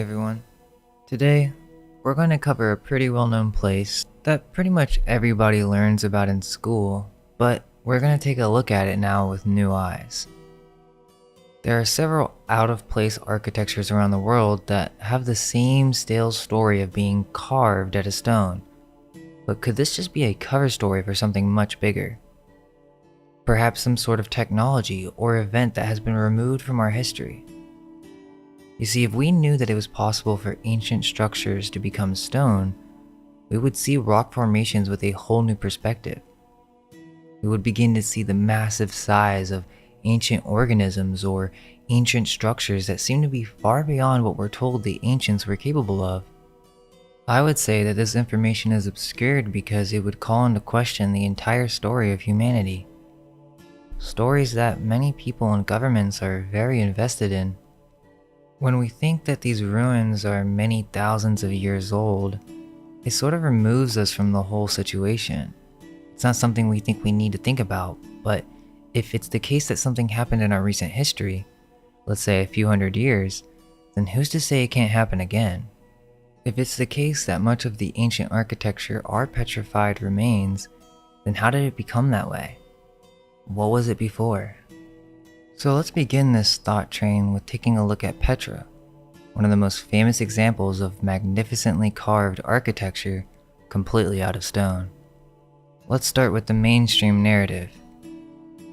everyone. Today, we're going to cover a pretty well-known place that pretty much everybody learns about in school, but we're going to take a look at it now with new eyes. There are several out-of-place architectures around the world that have the same stale story of being carved out of stone. But could this just be a cover story for something much bigger? Perhaps some sort of technology or event that has been removed from our history. You see, if we knew that it was possible for ancient structures to become stone, we would see rock formations with a whole new perspective. We would begin to see the massive size of ancient organisms or ancient structures that seem to be far beyond what we're told the ancients were capable of. I would say that this information is obscured because it would call into question the entire story of humanity. Stories that many people and governments are very invested in. When we think that these ruins are many thousands of years old, it sort of removes us from the whole situation. It's not something we think we need to think about, but if it's the case that something happened in our recent history, let's say a few hundred years, then who's to say it can't happen again? If it's the case that much of the ancient architecture are petrified remains, then how did it become that way? What was it before? So let's begin this thought train with taking a look at Petra, one of the most famous examples of magnificently carved architecture completely out of stone. Let's start with the mainstream narrative.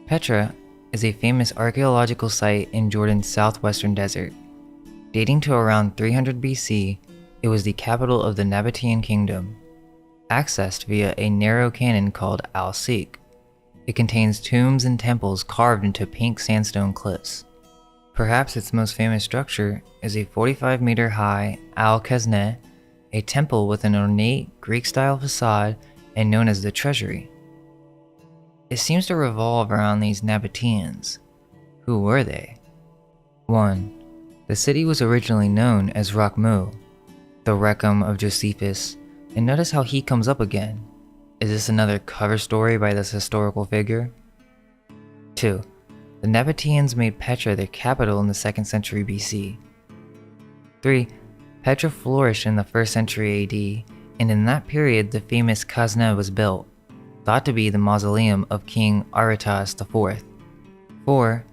Petra is a famous archaeological site in Jordan's southwestern desert. Dating to around 300 BC, it was the capital of the Nabatean kingdom, accessed via a narrow canyon called Al-Sik. It contains tombs and temples carved into pink sandstone cliffs. Perhaps its most famous structure is a 45-meter high Al-Khazneh, a temple with an ornate Greek-style facade and known as the Treasury. It seems to revolve around these Nabateans. Who were they? 1. The city was originally known as Rakhmu, the Recum of Josephus, and notice how he comes up again. Is this another cover story by this historical figure? 2. The Nabateans made Petra their capital in the 2nd century BC. 3. Petra flourished in the 1st century AD, and in that period the famous Khazneh was built, thought to be the mausoleum of King Aretas IV. 4.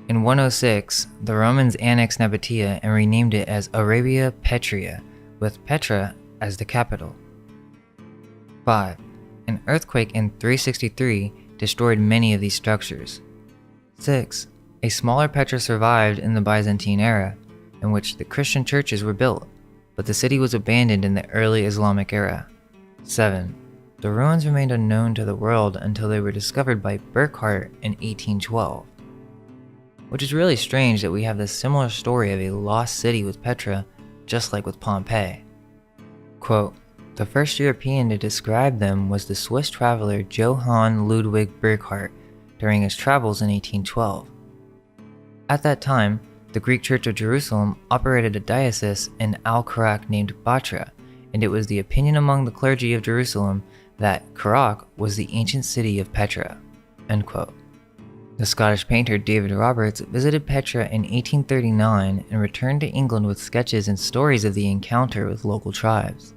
In 106, the Romans annexed Nabatea and renamed it as Arabia Petrea, with Petra as the capital. 5. An earthquake in 363 destroyed many of these structures. 6. A smaller Petra survived in the Byzantine era, in which the Christian churches were built, but the city was abandoned in the early Islamic era. 7. The ruins remained unknown to the world until they were discovered by Burckhardt in 1812. Which is really strange that we have this similar story of a lost city with Petra, just like with Pompeii. Quote, the first European to describe them was the Swiss traveler Johann Ludwig Burckhardt during his travels in 1812. At that time, the Greek Church of Jerusalem operated a diocese in Al-Karak named Petra, and it was the opinion among the clergy of Jerusalem that Karak was the ancient city of Petra. End quote. The Scottish painter David Roberts visited Petra in 1839 and returned to England with sketches and stories of the encounter with local tribes.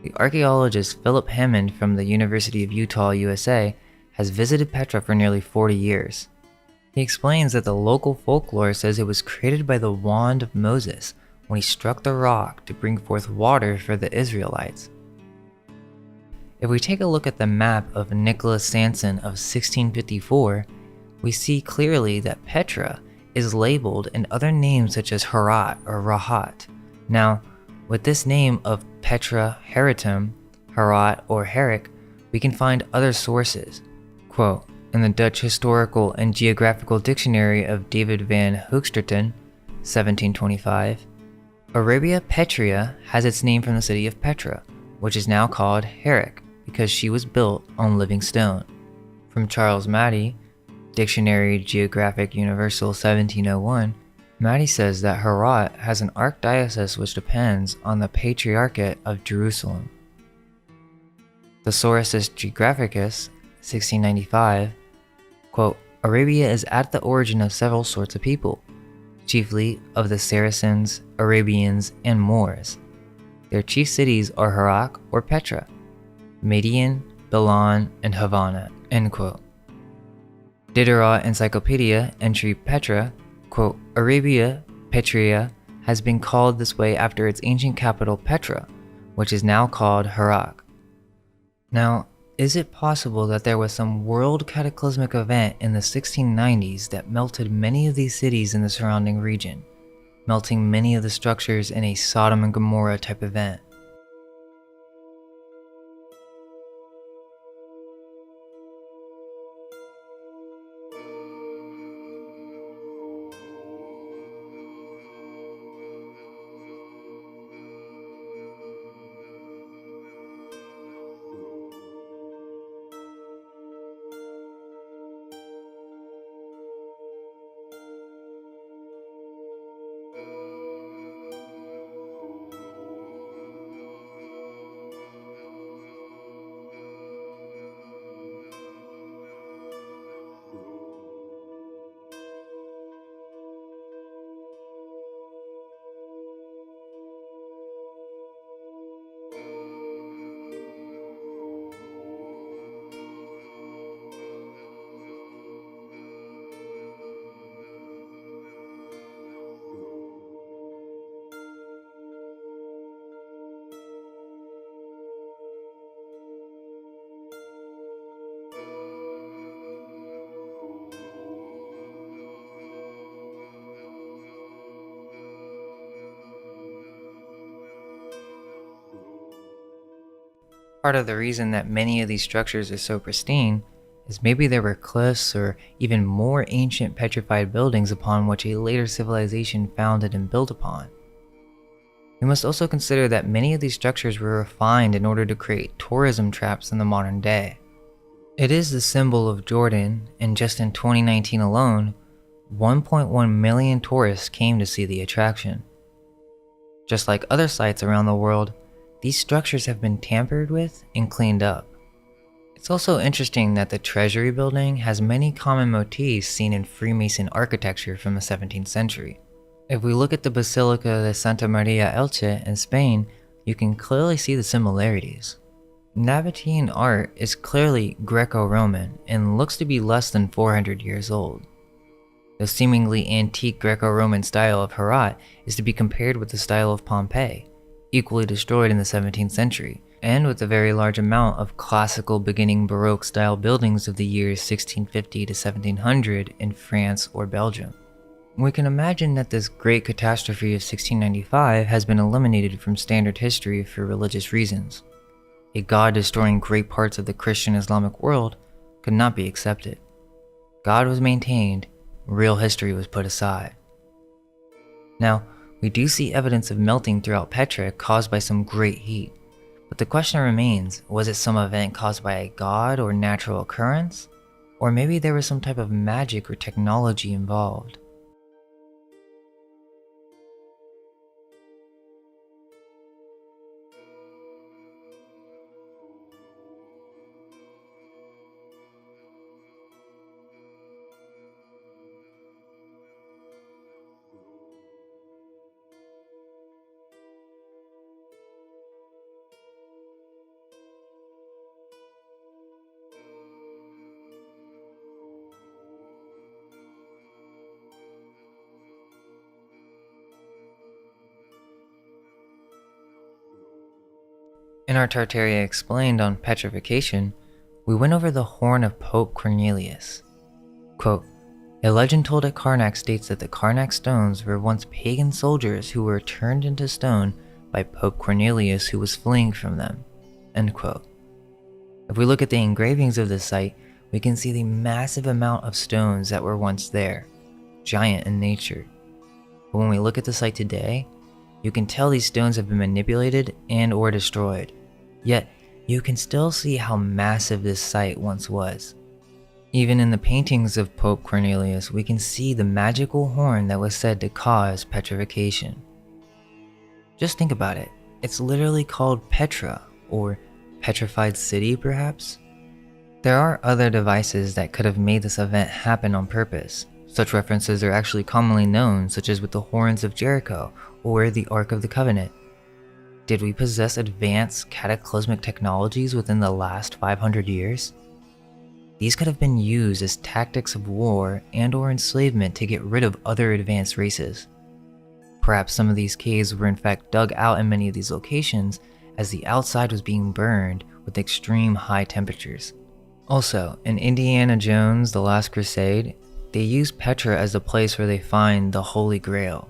The archaeologist Philip Hammond from the University of Utah, USA, has visited Petra for nearly 40 years. He explains that the local folklore says it was created by the wand of Moses when he struck the rock to bring forth water for the Israelites. If we take a look at the map of Nicholas Sanson of 1654, we see clearly that Petra is labeled in other names such as Herat or Rahat. Now, with this name of Petra Heratum, Herat, or Herrick, we can find other sources. Quote, in the Dutch Historical and Geographical Dictionary of David van Hoogstraten, 1725, Arabia Petrea has its name from the city of Petra, which is now called Herrick because she was built on living stone. From Charles Mattey, Dictionary Geographic Universal 1701, Mattey says that Herat has an archdiocese which depends on the Patriarchate of Jerusalem. Thesauruses Geographicus, 1695, quote, Arabia is at the origin of several sorts of people. chiefly of the Saracens, Arabians, and Moors. Their chief cities are Herat or Petra, Median, Milan, and Havana." End quote. Diderot Encyclopedia entry Petra, quote, "Arabia, Petria, has been called this way after its ancient capital Petra, which is now called Herat." Now, is it possible that there was some world cataclysmic event in the 1690s that melted many of these cities in the surrounding region, melting many of the structures in a Sodom and Gomorrah type event? Part of the reason that many of these structures are so pristine is maybe there were cliffs or even more ancient petrified buildings upon which a later civilization founded and built upon. We must also consider that many of these structures were refined in order to create tourism traps in the modern day. It is the symbol of Jordan, and just in 2019 alone, 1.1 million tourists came to see the attraction. Just like other sites around the world, these structures have been tampered with and cleaned up. It's also interesting that the Treasury building has many common motifs seen in Freemason architecture from the 17th century. If we look at the Basilica de Santa Maria Elche in Spain, you can clearly see the similarities. Nabatean art is clearly Greco-Roman and looks to be less than 400 years old. The seemingly antique Greco-Roman style of Herat is to be compared with the style of Pompeii, equally destroyed in the 17th century, and with a very large amount of classical beginning Baroque style buildings of the years 1650 to 1700 in France or Belgium. We can imagine that this great catastrophe of 1695 has been eliminated from standard history for religious reasons. A God destroying great parts of the Christian Islamic world could not be accepted. God was maintained, real history was put aside. Now, we do see evidence of melting throughout Petra caused by some great heat, but the question remains, was it some event caused by a god or natural occurrence? Or maybe there was some type of magic or technology involved. In our Tartaria Explained on petrification, we went over the horn of Pope Cornelius. Quote, "A legend told at Karnak states that the Karnak stones were once pagan soldiers who were turned into stone by Pope Cornelius who was fleeing from them." End quote. If we look at the engravings of this site, we can see the massive amount of stones that were once there, giant in nature. But when we look at the site today, you can tell these stones have been manipulated and or destroyed. Yet, you can still see how massive this site once was. Even in the paintings of Pope Cornelius, we can see the magical horn that was said to cause petrification. Just think about it. It's literally called Petra, or petrified city perhaps? There are other devices that could have made this event happen on purpose, Such references are actually commonly known, such as with the Horns of Jericho or the Ark of the Covenant. Did we possess advanced cataclysmic technologies within the last 500 years? These could have been used as tactics of war and/or enslavement to get rid of other advanced races. Perhaps some of these caves were in fact dug out in many of these locations as the outside was being burned with extreme high temperatures. Also, in Indiana Jones: The Last Crusade, they use Petra as the place where they find the Holy Grail.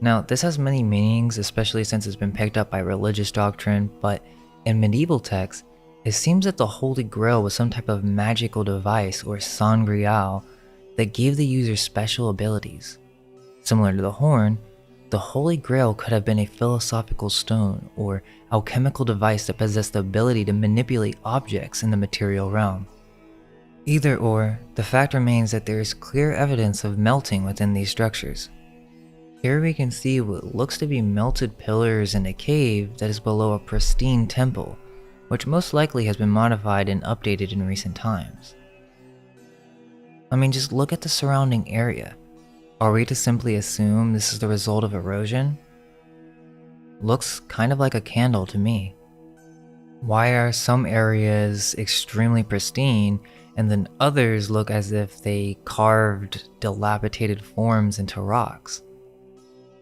Now, this has many meanings, especially since it's been picked up by religious doctrine, but in medieval texts, it seems that the Holy Grail was some type of magical device or sangreal that gave the user special abilities. Similar to the horn, the Holy Grail could have been a philosophical stone or alchemical device that possessed the ability to manipulate objects in the material realm. Either or, the fact remains that there is clear evidence of melting within these structures. Here we can see what looks to be melted pillars in a cave that is below a pristine temple, which most likely has been modified and updated in recent times. I mean, just look at the surrounding area. Are we to simply assume this is the result of erosion? Looks kind of like a candle to me. Why are some areas extremely pristine and then others look as if they carved dilapidated forms into rocks?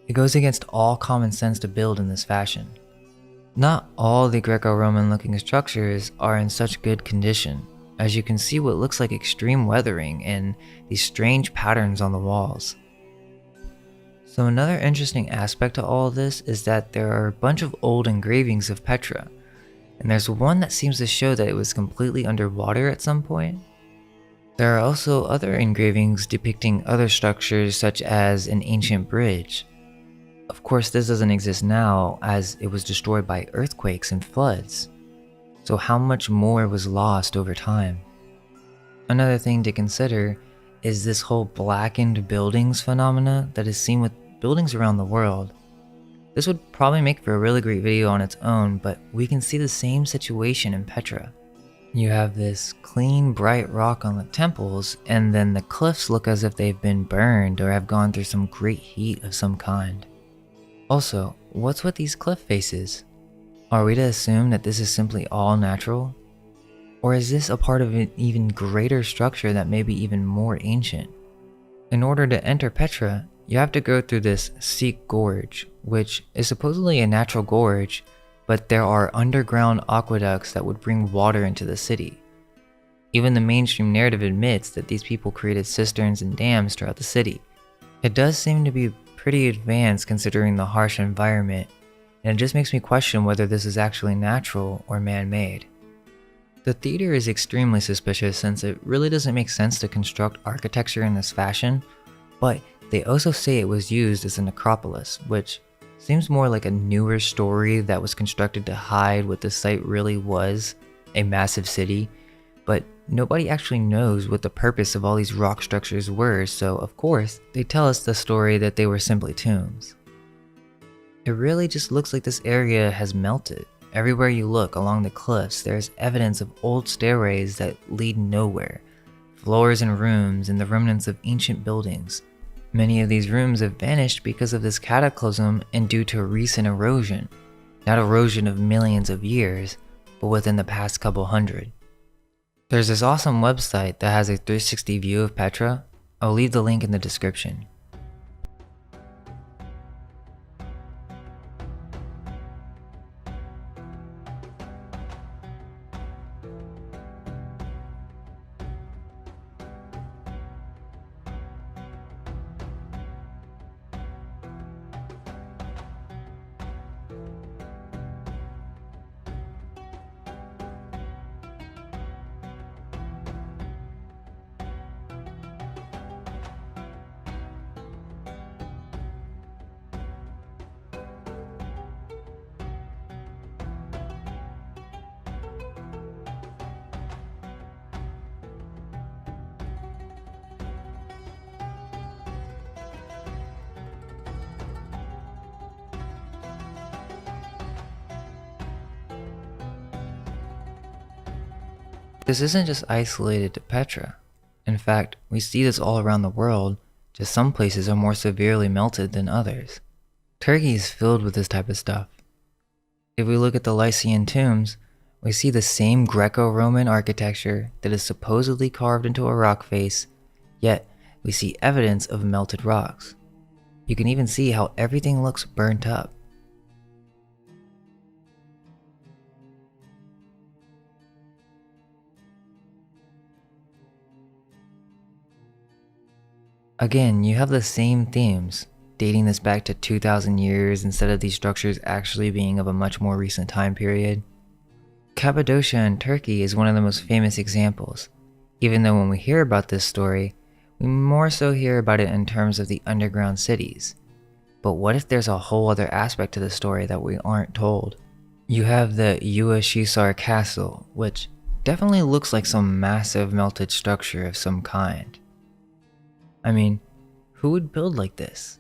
It goes against all common sense to build in this fashion. Not all the Greco-Roman looking structures are in such good condition, as you can see what looks like extreme weathering and these strange patterns on the walls. So another interesting aspect to all of this is that there are a bunch of old engravings of Petra, and there's one that seems to show that it was completely underwater at some point. There are also other engravings depicting other structures such as an ancient bridge. Of course, this doesn't exist now as it was destroyed by earthquakes and floods. So how much more was lost over time? Another thing to consider is this whole blackened buildings phenomena that is seen with buildings around the world. This would probably make for a really great video on its own, but we can see the same situation in Petra. You have this clean, bright rock on the temples, and then the cliffs look as if they've been burned or have gone through some great heat of some kind. Also, what's with these cliff faces? Are we to assume that this is simply all natural? Or is this a part of an even greater structure that may be even more ancient? In order to enter Petra, you have to go through this Sikh Gorge, which is supposedly a natural gorge, but there are underground aqueducts that would bring water into the city. Even the mainstream narrative admits that these people created cisterns and dams throughout the city. It does seem to be pretty advanced considering the harsh environment, and it just makes me question whether this is actually natural or man-made. The theater is extremely suspicious since it really doesn't make sense to construct architecture in this fashion, but they also say it was used as a necropolis, which seems more like a newer story that was constructed to hide what the site really was, a massive city, but nobody actually knows what the purpose of all these rock structures were, so of course, they tell us the story that they were simply tombs. It really just looks like this area has melted. Everywhere you look along the cliffs, there's evidence of old stairways that lead nowhere, floors and rooms and the remnants of ancient buildings. Many of these rooms have vanished because of this cataclysm and due to recent erosion. Not erosion of millions of years, but within the past couple hundred. There's this awesome website that has a 360 view of Petra. I'll leave the link in the description. This isn't just isolated to Petra. In fact, we see this all around the world, just some places are more severely melted than others. Turkey is filled with this type of stuff. If we look at the Lycian tombs, we see the same Greco-Roman architecture that is supposedly carved into a rock face, yet we see evidence of melted rocks. You can even see how everything looks burnt up. Again, you have the same themes, dating this back to 2,000 years instead of these structures actually being of a much more recent time period. Cappadocia in Turkey is one of the most famous examples, even though when we hear about this story, we more so hear about it in terms of the underground cities. But what if there's a whole other aspect to the story that we aren't told? You have the Uashisar Castle, which definitely looks like some massive melted structure of some kind. I mean, who would build like this?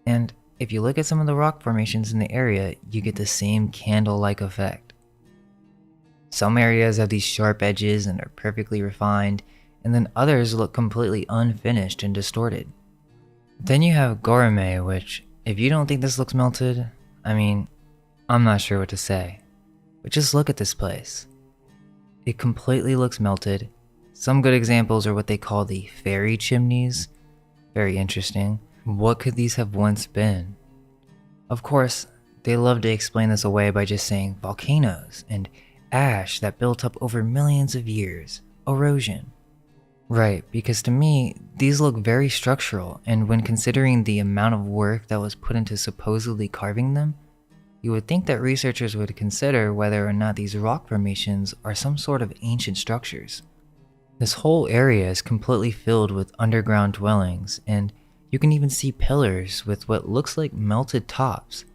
And if you look at some of the rock formations in the area, you get the same candle-like effect. Some areas have these sharp edges and are perfectly refined, and then others look completely unfinished and distorted. Then you have Goreme, which, if you don't think this looks melted, I mean, I'm not sure what to say. But just look at this place. It completely looks melted. Some good examples are what they call the fairy chimneys. Very interesting. What could these have once been? Of course, they love to explain this away by just saying volcanoes and ash that built up over millions of years, erosion. Right, because to me, these look very structural, and when considering the amount of work that was put into supposedly carving them, you would think that researchers would consider whether or not these rock formations are some sort of ancient structures. This whole area is completely filled with underground dwellings, and you can even see pillars with what looks like melted tops,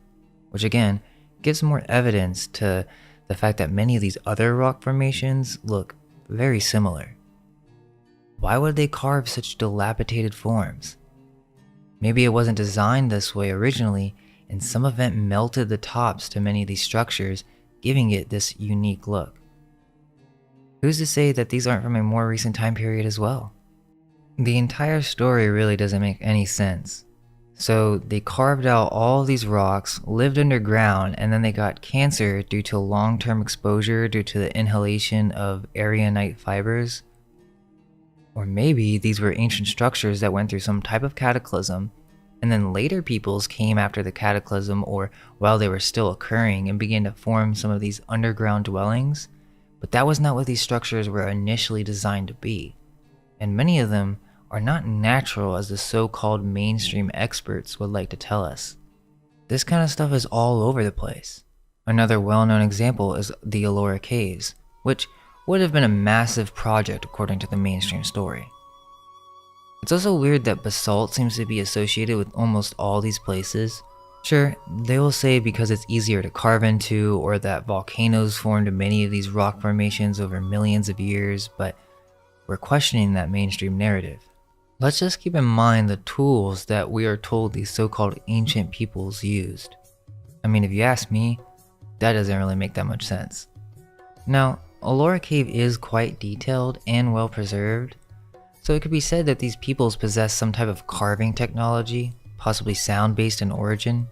which again gives more evidence to the fact that many of these other rock formations look very similar. Why would they carve such dilapidated forms? Maybe it wasn't designed this way originally, and some event melted the tops to many of these structures, giving it this unique look. Who's to say that these aren't from a more recent time period as well? The entire story really doesn't make any sense. So they carved out all these rocks, lived underground, and then they got cancer due to long-term exposure due to the inhalation of aragonite fibers. Or maybe these were ancient structures that went through some type of cataclysm, and then later peoples came after the cataclysm or while they were still occurring and began to form some of these underground dwellings. But that was not what these structures were initially designed to be, and many of them are not natural as the so-called mainstream experts would like to tell us. This kind of stuff is all over the place. Another well-known example is the Ellora Caves, which would have been a massive project according to the mainstream story. It's also weird that basalt seems to be associated with almost all these places. Sure, they will say because it's easier to carve into, or that volcanoes formed many of these rock formations over millions of years, but we're questioning that mainstream narrative. Let's just keep in mind the tools that we are told these so-called ancient peoples used. I mean, if you ask me, that doesn't really make that much sense. Now, Ellora Cave is quite detailed and well preserved, so it could be said that these peoples possess some type of carving technology, possibly sound-based in origin.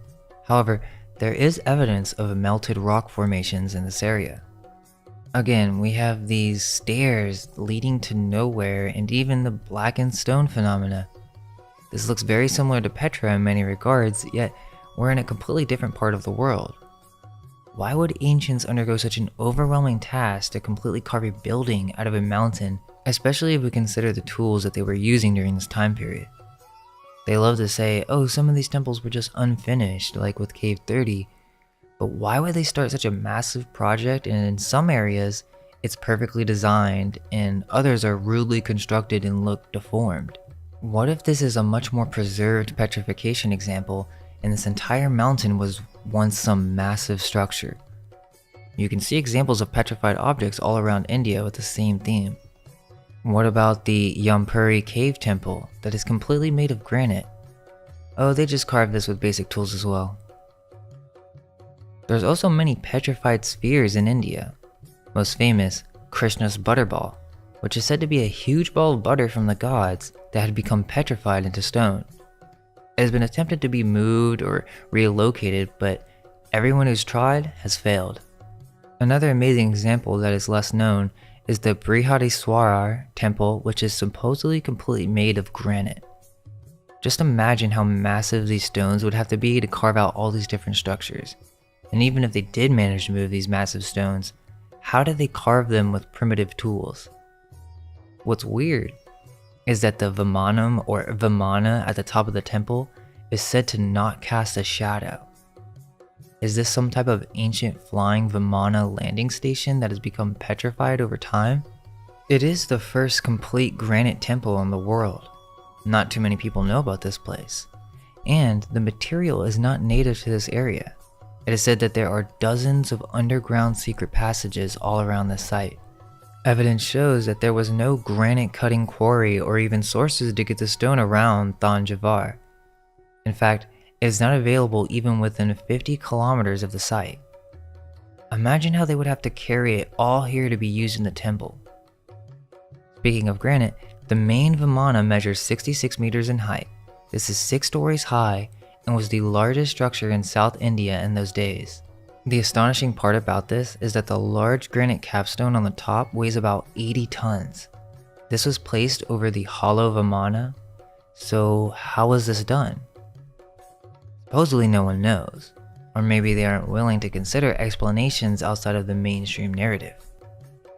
However, there is evidence of melted rock formations in this area. Again, we have these stairs leading to nowhere and even the blackened stone phenomena. This looks very similar to Petra in many regards, yet we're in a completely different part of the world. Why would ancients undergo such an overwhelming task to completely carve a building out of a mountain, especially if we consider the tools that they were using during this time period? They love to say, oh, some of these temples were just unfinished, like with Cave 30, but why would they start such a massive project and in some areas, it's perfectly designed and others are rudely constructed and look deformed? What if this is a much more preserved petrification example and this entire mountain was once some massive structure? You can see examples of petrified objects all around India with the same theme. What about the Yampuri cave temple that is completely made of granite? Oh, they just carved this with basic tools as well. There's also many petrified spheres in India. Most famous, Krishna's butterball. which is said to be a huge ball of butter from the gods that had become petrified into stone. It has been attempted to be moved or relocated, but everyone who's tried has failed. Another amazing example that is less known is the Brihadiswarar temple, which is supposedly completely made of granite. Just imagine how massive these stones would have to be to carve out all these different structures. And even if they did manage to move these massive stones, how did they carve them with primitive tools? What's weird is that the Vimanam or Vimana at the top of the temple is said to not cast a shadow. Is this some type of ancient flying Vimana landing station that has become petrified over time? It is the first complete granite temple in the world. Not too many people know about this place. And the material is not native to this area. It is said that there are dozens of underground secret passages all around this site. Evidence shows that there was no granite cutting quarry or even sources to get the stone around Thanjavur. In fact, it is not available even within 50 kilometers of the site. Imagine how they would have to carry it all here to be used in the temple. Speaking of granite, the main Vimana measures 66 meters in height. This is 6 stories high and was the largest structure in South India in those days. The astonishing part about this is that the large granite capstone on the top weighs about 80 tons. This was placed over the hollow Vimana. So how was this done? Supposedly no one knows, or maybe they aren't willing to consider explanations outside of the mainstream narrative.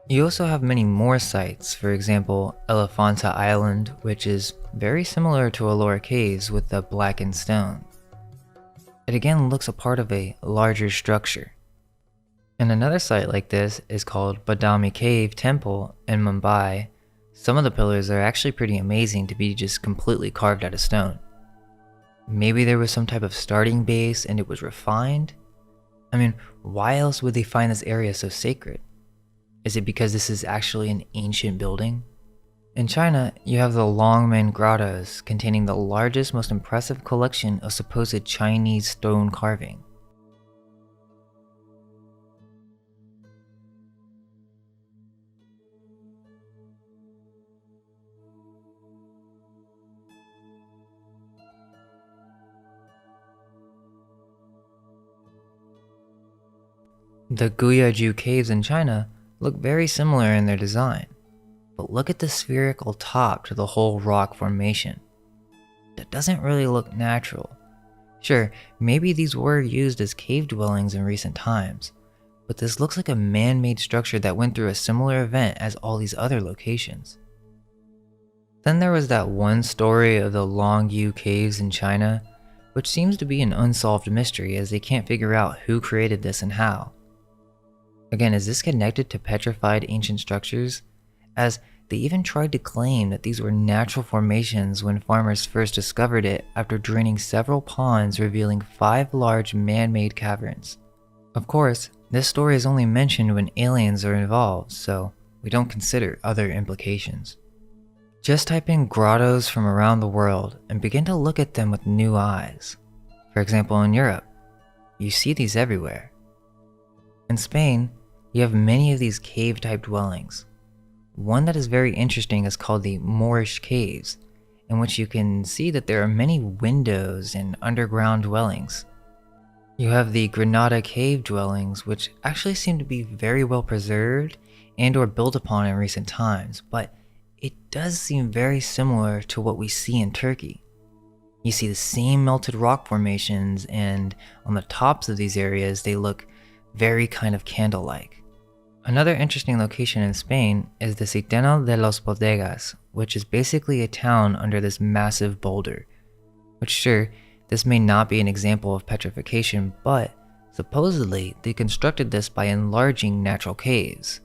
You also have many more sites, for example Elephanta Island, which is very similar to Ellora Caves with the blackened stone. It again looks a part of a larger structure. And another site like this is called Badami Cave Temple in Mumbai. Some of the pillars are actually pretty amazing to be just completely carved out of stone. Maybe there was some type of starting base and it was refined? I mean, why else would they find this area so sacred? Is it because this is actually an ancient building? In China, you have the Longmen Grottos, containing the largest, most impressive collection of supposed Chinese stone carving. The Guyaju caves in China look very similar in their design. But look at the spherical top to the whole rock formation. That doesn't really look natural. Sure, maybe these were used as cave dwellings in recent times, but this looks like a man-made structure that went through a similar event as all these other locations. Then there was that one story of the Longyu caves in China, which seems to be an unsolved mystery as they can't figure out who created this and how. Again, is this connected to petrified ancient structures? As they even tried to claim that these were natural formations when farmers first discovered it after draining several ponds revealing 5 large man-made caverns. Of course, this story is only mentioned when aliens are involved, so we don't consider other implications. Just type in grottos from around the world and begin to look at them with new eyes. For example, in Europe, you see these everywhere. In Spain, you have many of these cave-type dwellings. One that is very interesting is called the Moorish Caves, in which you can see that there are many windows and underground dwellings. You have the Granada cave dwellings, which actually seem to be very well preserved and or built upon in recent times, but it does seem very similar to what we see in Turkey. You see the same melted rock formations, and on the tops of these areas they look very kind of candle-like. Another interesting location in Spain is the Centeno de los Bodegas, which is basically a town under this massive boulder. Which sure, this may not be an example of petrification, but supposedly they constructed this by enlarging natural caves.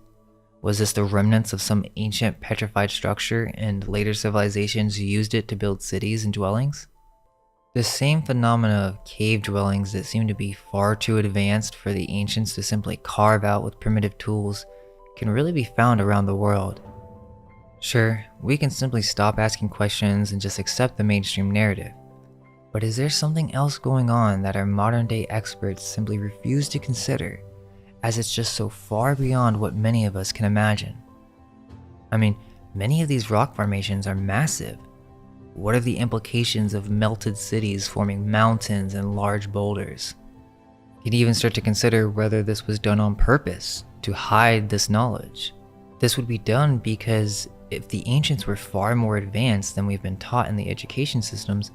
Was this the remnants of some ancient petrified structure and later civilizations used it to build cities and dwellings? The same phenomena of cave dwellings that seem to be far too advanced for the ancients to simply carve out with primitive tools can really be found around the world. Sure, we can simply stop asking questions and just accept the mainstream narrative. But is there something else going on that our modern day experts simply refuse to consider, as it's just so far beyond what many of us can imagine? I mean, Many of these rock formations are massive. What are the implications of melted cities forming mountains and large boulders? You can even start to consider whether this was done on purpose to hide this knowledge. This would be done because if the ancients were far more advanced than we've been taught in the education systems,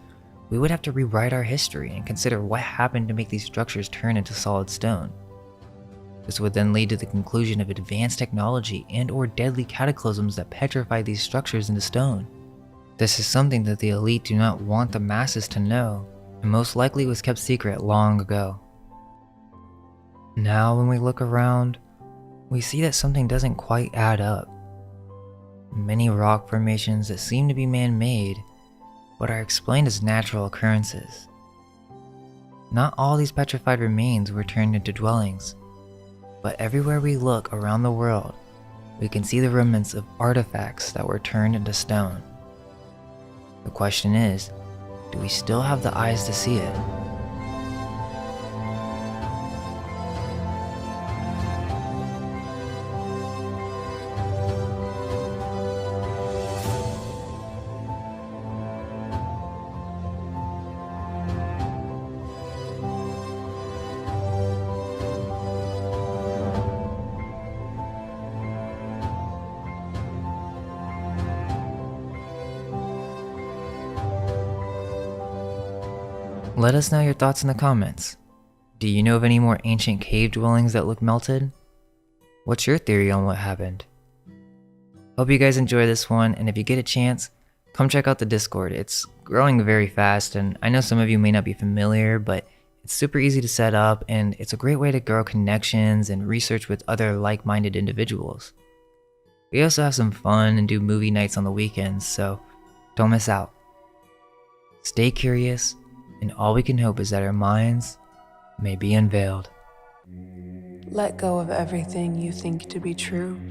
we would have to rewrite our history and consider what happened to make these structures turn into solid stone. This would then lead to the conclusion of advanced technology and/or deadly cataclysms that petrified these structures into stone. This is something that the elite do not want the masses to know, and most likely was kept secret long ago. Now when we look around, we see that something doesn't quite add up. Many rock formations that seem to be man-made, but are explained as natural occurrences. Not all these petrified remains were turned into dwellings, but everywhere we look around the world, we can see the remnants of artifacts that were turned into stone. The question is, do we still have the eyes to see it? Let us know your thoughts in the comments. Do you know of any more ancient cave dwellings that look melted? What's your theory on what happened? Hope you guys enjoy this one, and if you get a chance, come check out the Discord. It's growing very fast, and I know some of you may not be familiar, but it's super easy to set up, and it's a great way to grow connections and research with other like-minded individuals. We also have some fun and do movie nights on the weekends, so don't miss out. Stay curious, and all we can hope is that our minds may be unveiled. Let go of everything you think to be true.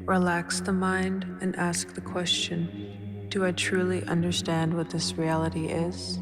Relax the mind and ask the question, do I truly understand what this reality is?